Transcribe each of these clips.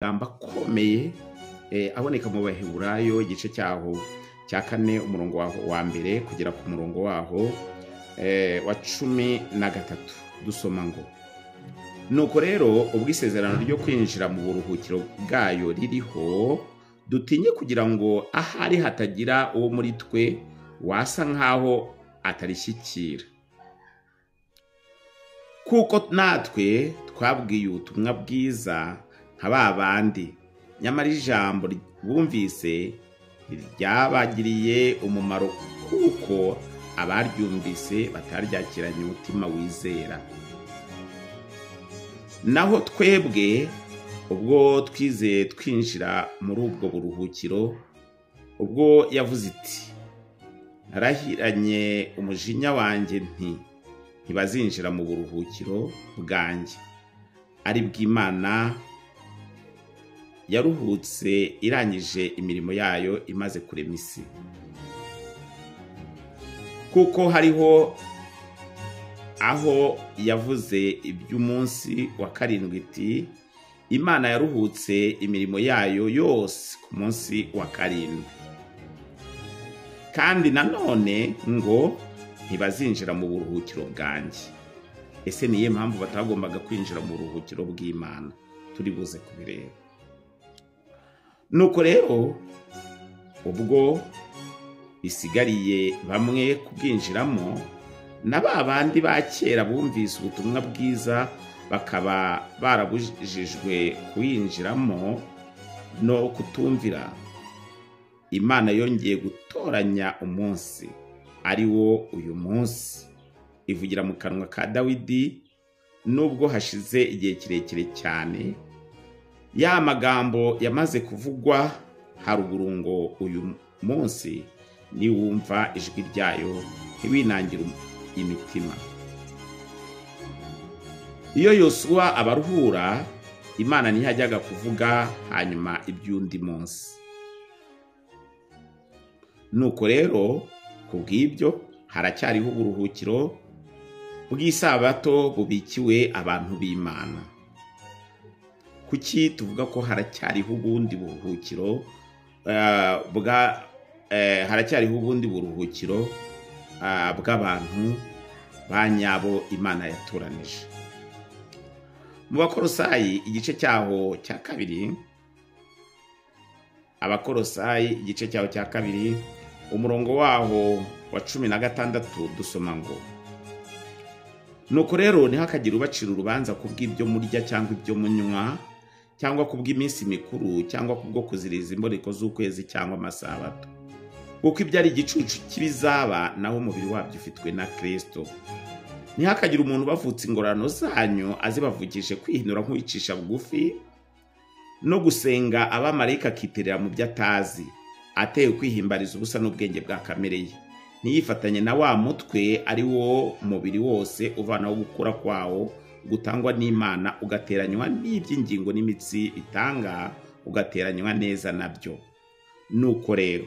amagambo akomeye aboneka mu Baheburayo igice cyaho cya 4 umurongo wa mbere kugera ku murongo waho wa 13 dusoma ngo nuko rero ubwo isezerano ryo kwinjira mu buruhukiro bwayo ririho dutinye kugira ngo ahari hatagira uwo muri twe wasa nkaho atarishyikira kuko natwe twabwiye ubutumwa bwiza nka babandi nyamara ijambo bumvise ryabagiriye umumaro kuko abaryumvise bataryakiranye umutima wizera. Naho twebwe ubwo twizeye twinjira muri ubwo buruhukiro, ubwo yavuze iti narahiranye umujinya wanjye ntibazinjira mu buruhukiro bwanjye, ari bw'Imana yaruhutse irangije imirimo yayo imaze kurema isi. Kuko hariho aho yavuze iby'umunsi wa 7 iti Imana yaruhutse imirimo yayo yose ku munsi wa 7. Kandi nanone ngo ntibazinjira mu buruhukiro bwanjye. Ese niye mpamvu batagombaga kwinjira mu buruhukiro bw'Imana? Turi buze kubireba. Nuko rero ubwo bisigariye bamwe kubwinjiramo, na babandi ba kera bumvise ubutumwa bwiza bakaba barabujijwe kuyinjiramo no kutumvira, Imana yongeye gutoranya umunsi ari wo uyu munsi, ivugira mu kanwa ka Dawidi nubwo hashize igihe kirekire cyane. Ya magambo yamaze kuvugwa haruguru ngo uyu munsi niwumva ijwi ryayo ntiwinangire imitima. Iyo Yosuwa abaruhura, Imana ntihajyaga kuvuga hanyuma iby'undi munsi. Nuko rero kubw'ibyo haracyariho uburuhukiro bw'isabato bubikiwe abantu b'Imana. Kuki tuvuga ko haracyariho ubundi buruhukiro bw'abantu banyabo Imana yatoranije? Mu Bakolosayi igice cyaho cya 2, Abakolosayi igice cyaho cya 2 umurongo waho wa 16 dusoma ngo nuko rero ntihakagire ubacira urubanza kubw'ibyo murya cyangwa ibyo munywa cyangwa kubw'iminsi mikuru cyangwa kubwo kuziriza imboreko z'ukwezi cyangwa amasabato, kuko ibyo ari igicucu kibizaba naho umubiri wabyo ufitwe na Kristo. Ntihakagire umuntu bavutse ingorano zanyu azibavukishe kwihinura nk'uwicisha bugufi no gusenga abamarayika akiterera mu byo atazi, ateye kwihimbariza ubusa n'ubwenge bwa kamere ye, ntiyifatanye na wa mutwe ari wo mubiri wose uvanaho gukura kwawo gutangwa n'Imana, ugateranywa n'iby'ingingo n'imitsi bitanga, ugateranywa neza nabyo. Nuko rero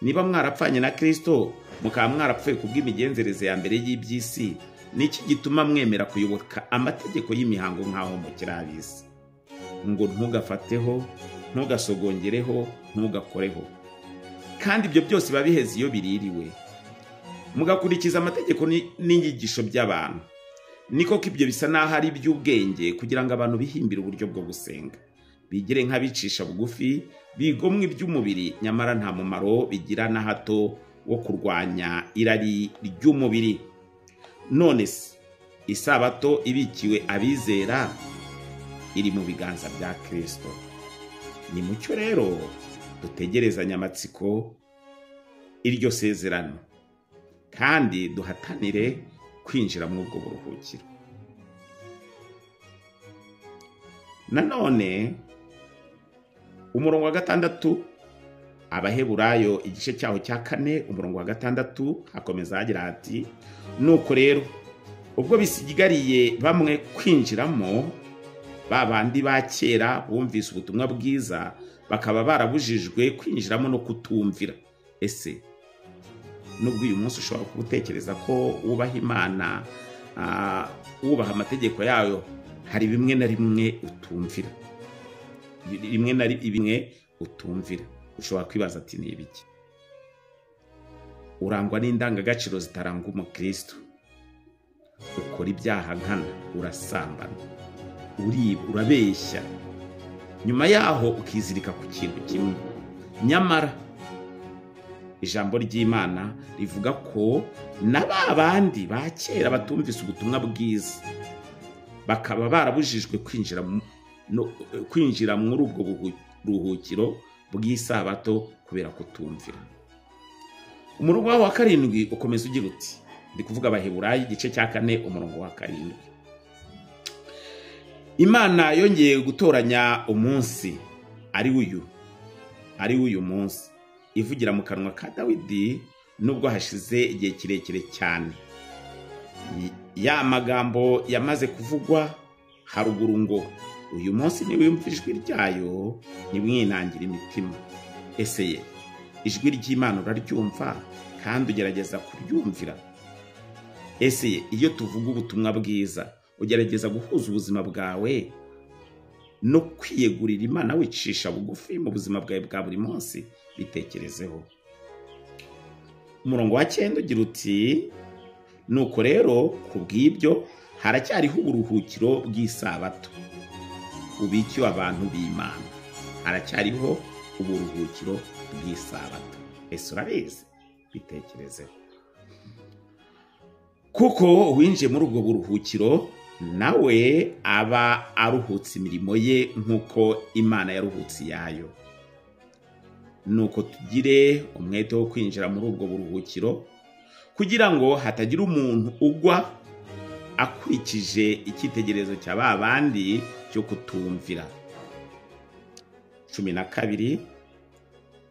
niba mwarapfanye na Kristo mukaba mwarapfuye kubw'imigenzereze ya mbere y'iby'isi, niki gituma mwemera kuyoboka amategeko y'imihango nk'aho mukiri ab'isi? Ngo ntugafateho, ntugasogongereho, ntugakoreho. Kandi ibyo byose babiheze iyo biririwe, mugakurikiza amategeko n'inyigisho by'abantu. Niko ko ibyo bisa naho ari iby'ubwenge kugira ngo abantu bihimbire uburyo bwo gusenga, bigire nk'abicisha bugufi, bigomwe iby'umubiri, nyamara nta mumaro bigira na hato wo kurwanya irari ry'umubiri. None se isabato ibikiwe abizera iri mu biganza bya Kristo. Ni mucyo rero dutegerezanya amatsiko iryo sezerano, kandi duhatanire kwinjira mu ubwo buruhukiro. Nanone umurongo wa 6 Abaheburayo igice cyaho cya 4 umurongo wa 6 hakomeza hagira ati nuko rero ubwo bisigariye bamwe kwinjiramo, babandi ba kera bumvise ubutumwa bwiza bakaba barabujijwe kwinjiramo no kutumvira. Ese nubwo uyu munsi ushobora kubutekereza ko wubaha Imana, wubaha amategeko yayo, hari bimwe na rimwe utumvira. rimwe na rimwe utumvira. Ushobora kwibaza ati ni ibiki? Urangwa n'indangagaciro zitaranga umukristo, ukora ibyaha nkana, urasambana, uriba, urabeshya, nyuma yaho ukizirika ku kintu kimwe. Nyamara ijambo ry'Imana rivuga ko n'abandi ba kera batumvise ubutumwa bwiza bakaba barabujijwe kwinjira muri ubwo buruhukiro bw'isabato kubera kutumvira. Umurongo wa 7 ukomeza ugira uti, ndi kuvuga Abaheburayo igice cya 4 umurongo wa 7. Imana yongeye gutoranya umunsi ari uyu munsi, ivugira mu kanwa ka Dawidi nubwo hashize igihe kirekire cyane. Ya magambo yamaze kuvugwa haruguru ngo uyu munsi niwumva ijwi ryayo nimwinangira imitima. Ese ye ijwi ry'Imana uraryumva kandi ugerageza kuryumvira? Ese ye iyo tuvuga ubutumwa bwiza ugerageza guhuza ubuzima bwawe no kwiyegurira Imana wicisha bugufi mu buzima bwawe bwa buri munsi? Bitekerezeho. Umurongo wa 9 ugira uti, nuko rero kubw'ibyo haracyariho uburuhukiro bw'isabato ubikiwe abantu b'Imana. Haracyariho uburuhukiro bw'isabato. Ese urabizi? Bitekerezeho. Kuko uwinjiye muri ubwo buruhukiro nawe aba aruhutse imirimo ye nk'uko Imana yaruhutse iyayo. Nuko tugire umwete wo kwinjira muri ubwo buruhukiro kugira ngo hatagira umuntu ugwa akurikije icyitegererezo cya ba bandi cyo kutumvira. 12.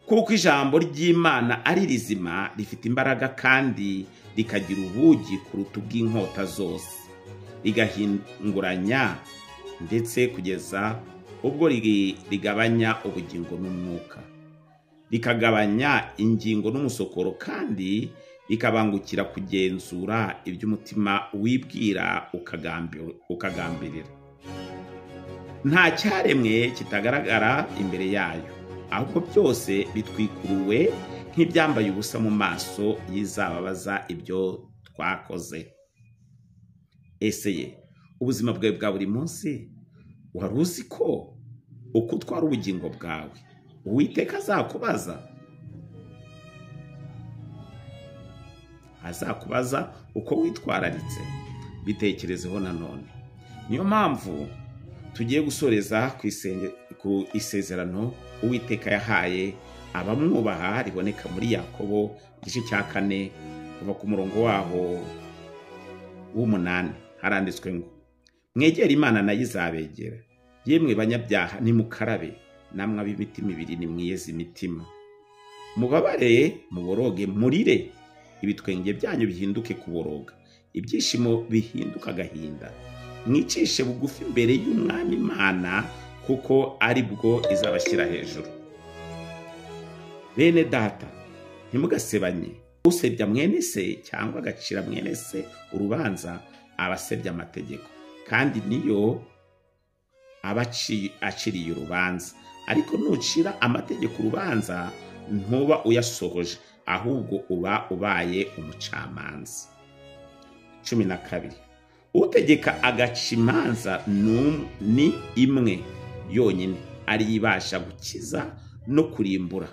Kuko ijambo ry'Imana ari rizima, rifite imbaraga kandi rikagira ubugi kuruta ubw'inkota zose, rigahinguranya ndetse kugeza ubwo rigabanya ubugingo n'umwuka, rikagabanya ingingo n'umusokoro, kandi rikabangukira kugenzura iby'umutima wibwira ukagambirira. Nta cyaremwe kitagaragara imbere yayo, ahubwo byose bitwikuruwe nk'ibyambaye ubusa mu maso yizababaza ibyo twakoze. Ese ye ubuzima bwawe bwa buri munsi wari uzi ko uko utwara ubugingo bwawe Uwiteka azakubaza uko witwararitse? Bitekerezeho nanone. Niyo mpamvu tugiye gusoreza ku isezerano Uwiteka yahaye abamwubaha, riboneka muri Yakobo igice cya 4 kuva ku murongo waho w'8. Haranditswe ngo, mwegere Imana nayo izabegera, yemwe banyabyaha nimukarabe, namwe ab'imitima ibiri nimwiyeze imitima. Mubabare muboroge, murire, ibitwenge byanyu bihinduke kuboroga, ibyishimo bihinduka agahinda. Mwicishe bugufi imbere y'Umwami Imana, kuko ari bwo izabashyira hejuru. Bene data, ntimugasebanye. Usebya mwene se cyangwa agacira mwene se urubanza abasebya amategeko, kandi niyo aciriye urubanza. Ariko nucira amategeko urubanza, ntuba uyasohoje, ahubwo uba ubaye umucamanza. 12. Utegeka agaca imanza ni imwe yonyine, ari ibasha gukiza no kurimbura.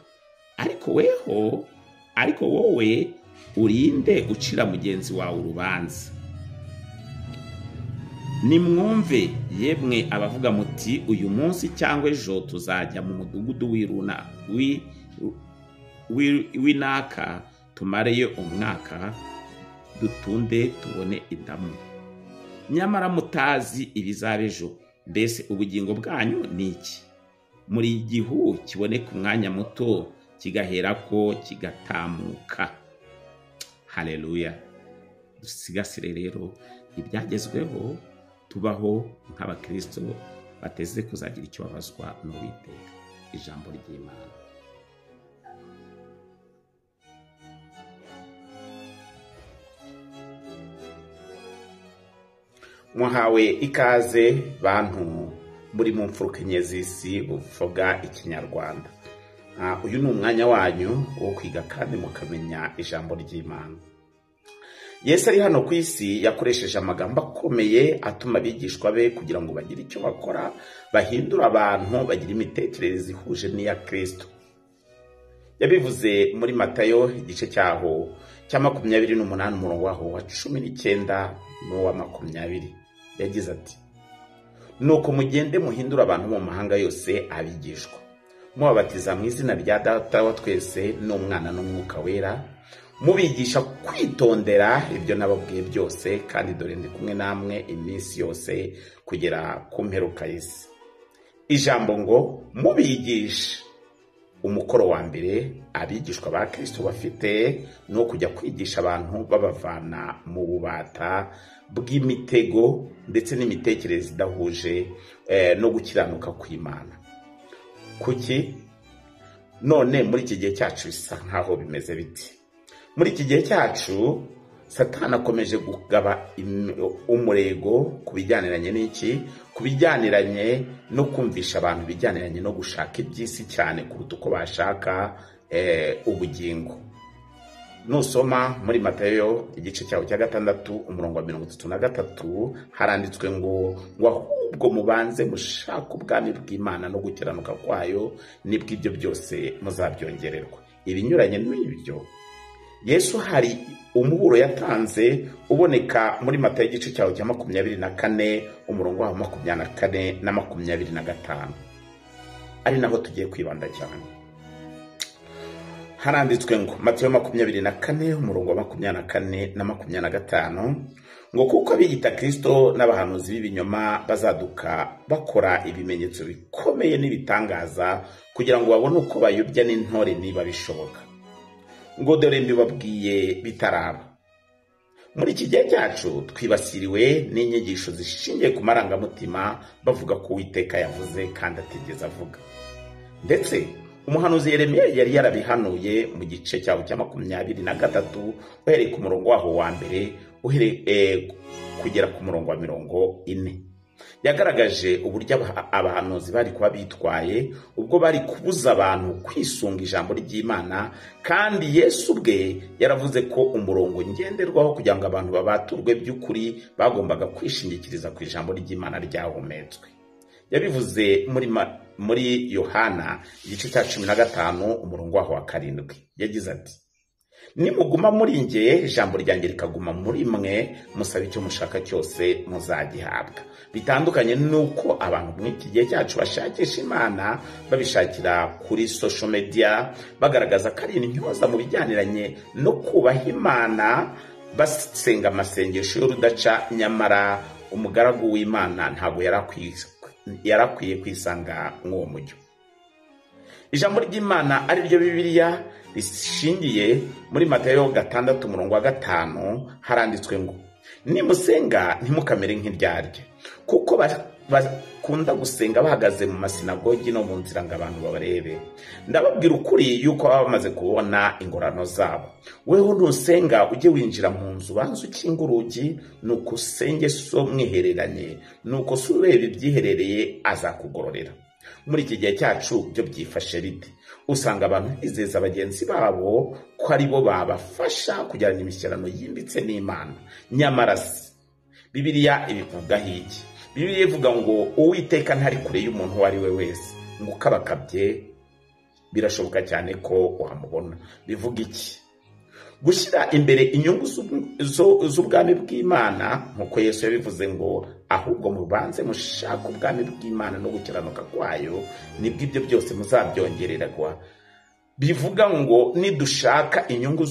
Ariko wowe urinde ucira mugenzi wawe urubanza. Nimwumve yemwe abavuga muti, uyu munsi cyangwa ejo tuzajya mu mudugudu w'inaka tumareyo umwaka, dutunde tubone indamu. Nyamara mutazi ibizaba ejo. Mbese ubugingo bwanyu ni iki? Muri igihu kiboneka umwanya muto, kigaherako kigatamuka. Haleluya. Dusigasire rero ibyagezweho, tubaho nk'abakristo bateze kuzagira icyo babazwa n'Uwiteka. Ijambo ry'Imana. Muhawe ikaze bantu muri mu mfuruka enye z'isi buvuga ikinyarwanda. Uyu ni umwanya wanyu wo kwiga kandi mukamenya ijambo ry'Imana. Yesu ari hano ku isi yakoresheje amagambo akomeye atuma abigishwa be kugira ngo bagire icyo bakora, bahindura abantu, bagira imitekerereze ihuje n'iya Kristo. Yabivuze muri Matayo igice cyaho cya 28 umurongo waho wa 19 n'uwa 20. Yagize ati: nuko mugende muhindura abantu mu mahanga yose abigishwa, mubabatiza mu izina rya Data wa twese n'Umwana n'Umwuka wera, mubigisha kwitondera ibyo nababwiye byose, kandi dore ndi kumwe namwe iminsi yose kugera ku mperuka y'isi. Ijambo ngo mubigisha, umukoro wa mbere abigishwa ba Kristo bafite no kujya kwigisha abantu babavana mu bubata bw'imitego ndetse n'imitekerereze idahuje no gukiranuka kw'Imana. Kuki none muri iki gihe cyacu bisa nkaho bimeze biti? Muri iki gihe cyacu Satani akomeje kugaba umurego kubijyaniranye n'iki? Kubijyaniranye no kumvisha abantu bijyaniranye no gushaka iby'isi cyane kuruta uko bashaka ubugingo. Nusoma muri Matayo igice cyaho cya 6 umurongo wa 33 haranditswe ngo ahubwo mubanze mushaka ubwami bw'Imana no gukiranuka kwayo, nibwo ibyo byose muzabyongererwa. Ibinyuranye n'ibyo Yesu hari umuburo yatanze uboneka muri Matayo igice cyaho cya 24 umurongo wa 24 na 25, ari naho tugiye kwibanda cyane. Haranditswe ngo Matayo 24 umurongo wa 24 na 25 ngo kuko abiyita Kristo n'abahanuzi b'ibinyoma bazaduka bakora ibimenyetso bikomeye n'ibitangaza kugira ngo babone uko bayobya n'intore niba bishoboka. Ngo dore mbibabwiye bitaraba. Muri iki gihe cyacu twibasiriwe n'inyigisho zishingiye ku marangamutima bavuga ko Uwiteka yavuze kandi atigeze avuga. Ndetse umuhanuzi Yeremiya yari yarabihanuye mu gice cyaho cya 23 uhereye ku murongo waho wa mbere kugera ku murongo wa 40. Yagaragaje uburyo abahanuzi bari kuba bitwaye ubwo bari kubuza abantu kwisunga ijambo ry'Imana, kandi Yesu ubwe yaravuze ko umurongo ngenderwaho kugira ngo abantu babaturwe by'ukuri bagombaga kwishingikiriza ku ijambo ry'Imana ryahumetswe. Yabivuze muri Yohana igice cya 15 umurongo waho wa 7. Yagize ati: nimuguma muri nge, ijambo ryanjye rikaguma muri mwe, musaba icyo mushaka cyose muzagihabwa. Bitandukanye nuko abantu muri iki gihe cyacu bashakisha Imana babishakira kuri social media, bagaragaza ko ari intyoza mu bijyaniranye no kubaha Imana, basenga amasengesho y'urudaca, nyamara umugaragu w'Imana ntabwo yarakwiye kwisanga nk'uwo mujyo. Ijambo ry'Imana ari ryo Bibiliya rishingiye muri Matayo 6 umurongo wa 5 haranditswe ngo nimusenga ntimukamere nk'indyarya, kuko bakunda gusenga bahagaze mu masinagogi no mu nzira ngo abantu babarebe. Ndababwira ukuri yuko baba bamaze kubona ingorano zabo. Weho ntusenga ujye winjira mu nzu, banza ukinga urugi, nuko usenge so mwihereranye, nuko so ureba ibyiherereye azakugororera. Muri iki gihe cyacu byo byifashe bite? Usanga abantu bizeza bagenzi babo ko ari bo babafasha kujyana imishyikirano yimbitse n'Imana. Nyamara Bibiliya ibivuga iki? Bibiliya ivuga ngo Uwiteka ntari kure y'umuntu wari we wese, ngo ukabakabye birashoboka cyane ko wamubona. Bivuga iki? Gushyira imbere inyungu z'ubwami bw'Imana, nkuko Yesu yabivuze ngo ahubwo mubanze mushaka ubwami bw'Imana no gukiranuka kwayo, nibwo ibyo byose muzabyongererwa. Bivuga ngo nidushaka inyungu